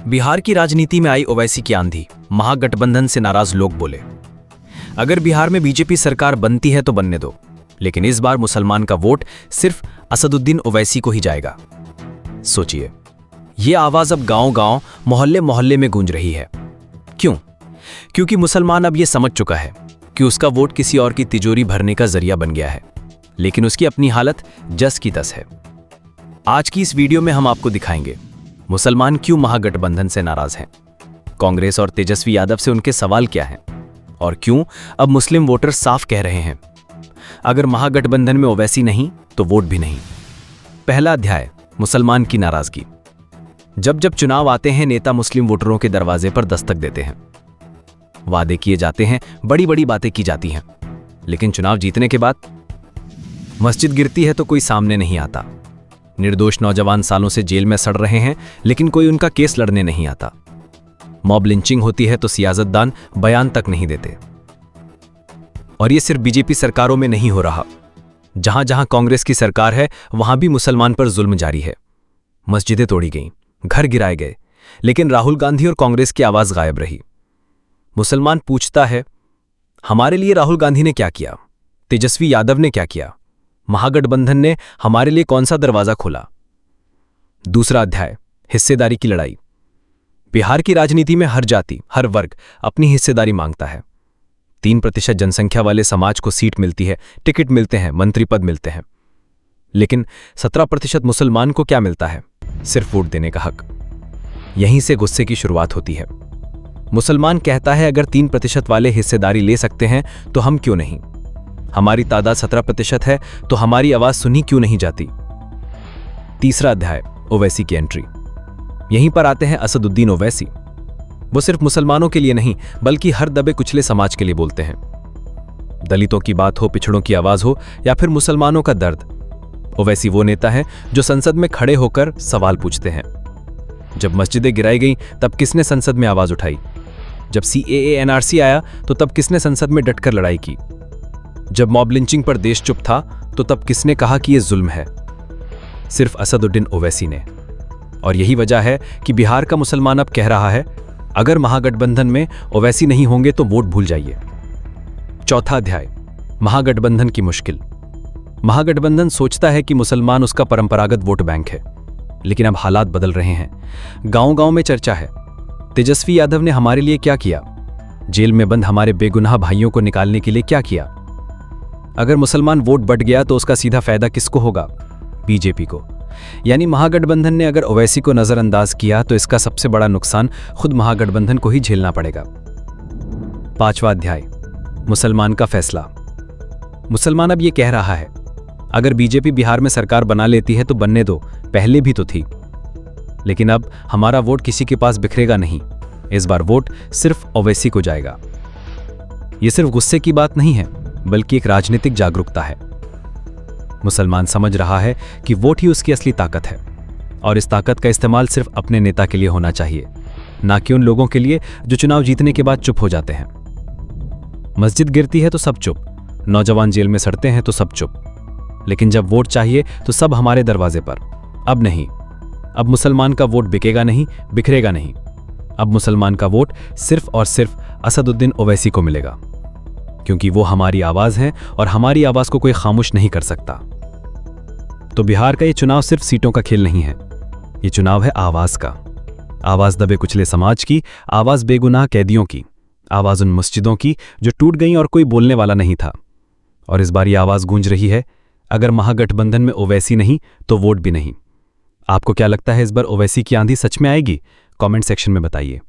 बिहार की राजनीति में आई ओवैसी की आंधी, महागठबंधन से नाराज लोग बोले, अगर बिहार में बीजेपी सरकार बनती है तो बनने दो, लेकिन इस बार मुसलमान का वोट सिर्फ असदुद्दीन ओवैसी को ही जाएगा। सोचिए, यह आवाज अब गांव-गांव, मोहल्ले-मोहल्ले में गूंज रही है। क्यों? क्योंकि मुसलमान अब यह समझ चुका है कि उसका वोट किसी और की तिजोरी भरने का जरिया बन गया है, लेकिन उसकी अपनी हालत जस की तस है। आज की इस वीडियो में हम आपको दिखाएंगे मुसलमान क्यों महागठबंधन से नाराज हैं, कांग्रेस और तेजस्वी यादव से उनके सवाल क्या हैं, और क्यों अब मुस्लिम वोटर साफ कह रहे हैं अगर महागठबंधन में ओवैसी नहीं तो वोट भी नहीं। पहला अध्याय, मुसलमान की नाराजगी। जब जब चुनाव आते हैं, नेता मुस्लिम वोटरों के दरवाजे पर दस्तक देते हैं, वादे किए जाते हैं, बड़ी बड़ी बातें की जाती हैं, लेकिन चुनाव जीतने के बाद मस्जिद गिरती है तो कोई सामने नहीं आता। निर्दोष नौजवान सालों से जेल में सड़ रहे हैं, लेकिन कोई उनका केस लड़ने नहीं आता। मॉब लिंचिंग होती है तो सियासतदान बयान तक नहीं देते। और ये सिर्फ बीजेपी सरकारों में नहीं हो रहा, जहां जहां कांग्रेस की सरकार है वहां भी मुसलमान पर जुल्म जारी है। मस्जिदें तोड़ी गईं, घर गिराए गए, लेकिन राहुल गांधी और कांग्रेस की आवाज गायब रही। मुसलमान पूछता है, हमारे लिए राहुल गांधी ने क्या किया? तेजस्वी यादव ने क्या किया? महागठबंधन ने हमारे लिए कौन सा दरवाजा खोला? दूसरा अध्याय, हिस्सेदारी की लड़ाई। बिहार की राजनीति में हर जाति, हर वर्ग अपनी हिस्सेदारी मांगता है। 3% जनसंख्या वाले समाज को सीट मिलती है, टिकट मिलते हैं, मंत्री पद मिलते हैं, लेकिन 17% मुसलमान को क्या मिलता है? सिर्फ वोट देने का हक। यहीं से गुस्से की शुरुआत होती है। मुसलमान कहता है, अगर 3% वाले हिस्सेदारी ले सकते हैं तो हम क्यों नहीं? हमारी तादाद 17% है तो हमारी आवाज सुनी क्यों नहीं जाती? तीसरा अध्याय, ओवैसी की एंट्री। यहीं पर आते हैं असदुद्दीन ओवैसी। वो सिर्फ मुसलमानों के लिए नहीं, बल्कि हर दबे कुचले समाज के लिए बोलते हैं। दलितों की बात हो, पिछड़ों की आवाज हो, या फिर मुसलमानों का दर्द, ओवैसी वो नेता है जो संसद में खड़े होकर सवाल पूछते हैं। जब मस्जिदें गिराई गईं, तब किसने संसद में आवाज उठाई? जब CAA NRC आया तो तब किसने संसद में डटकर लड़ाई की? जब मॉब लिंचिंग पर देश चुप था तो तब किसने कहा कि यह जुल्म है? सिर्फ असदुद्दीन ओवैसी ने। और यही वजह है कि बिहार का मुसलमान अब कह रहा है, अगर महागठबंधन में ओवैसी नहीं होंगे तो वोट भूल जाइए। चौथा अध्याय, महागठबंधन की मुश्किल। महागठबंधन सोचता है कि मुसलमान उसका परंपरागत वोट बैंक है, लेकिन अब हालात बदल रहे हैं। गांव-गांव में चर्चा है, तेजस्वी यादव ने हमारे लिए क्या किया? जेल में बंद हमारे बेगुनाह भाइयों को निकालने के लिए क्या किया? अगर मुसलमान वोट बट गया तो उसका सीधा फायदा किसको होगा? बीजेपी को। यानी महागठबंधन ने अगर ओवैसी को नजरअंदाज किया तो इसका सबसे बड़ा नुकसान खुद महागठबंधन को ही झेलना पड़ेगा। पांचवा अध्याय, मुसलमान का फैसला। मुसलमान अब यह कह रहा है, अगर बीजेपी बिहार में सरकार बना लेती है तो बनने दो, पहले भी तो थी, लेकिन अब हमारा वोट किसी के पास बिखरेगा नहीं। इस बार वोट सिर्फ ओवैसी को जाएगा। यह सिर्फ गुस्से की बात नहीं है, बल्कि एक राजनीतिक जागरूकता है। मुसलमान समझ रहा है कि वोट ही उसकी असली ताकत है, और इस ताकत का इस्तेमाल सिर्फ अपने नेता के लिए होना चाहिए, ना कि उन लोगों के लिए जो चुनाव जीतने के बाद चुप हो जाते हैं। मस्जिद गिरती है तो सब चुप, नौजवान जेल में सड़ते हैं तो सब चुप, लेकिन जब वोट चाहिए तो सब हमारे दरवाजे पर। अब नहीं, अब मुसलमान का वोट बिकेगा नहीं, बिखरेगा नहीं। अब मुसलमान का वोट सिर्फ और सिर्फ असदुद्दीन ओवैसी को मिलेगा, क्योंकि वो हमारी आवाज है और हमारी आवाज को कोई खामोश नहीं कर सकता। तो बिहार का ये चुनाव सिर्फ सीटों का खेल नहीं है, ये चुनाव है आवाज का। आवाज दबे कुचले समाज की, आवाज बेगुनाह कैदियों की, आवाज उन मस्जिदों की जो टूट गईं और कोई बोलने वाला नहीं था। और इस बार ये आवाज गूंज रही है, अगर महागठबंधन में ओवैसी नहीं तो वोट भी नहीं। आपको क्या लगता है, इस बार ओवैसी की आंधी सच में आएगी? कमेंट सेक्शन में बताइए।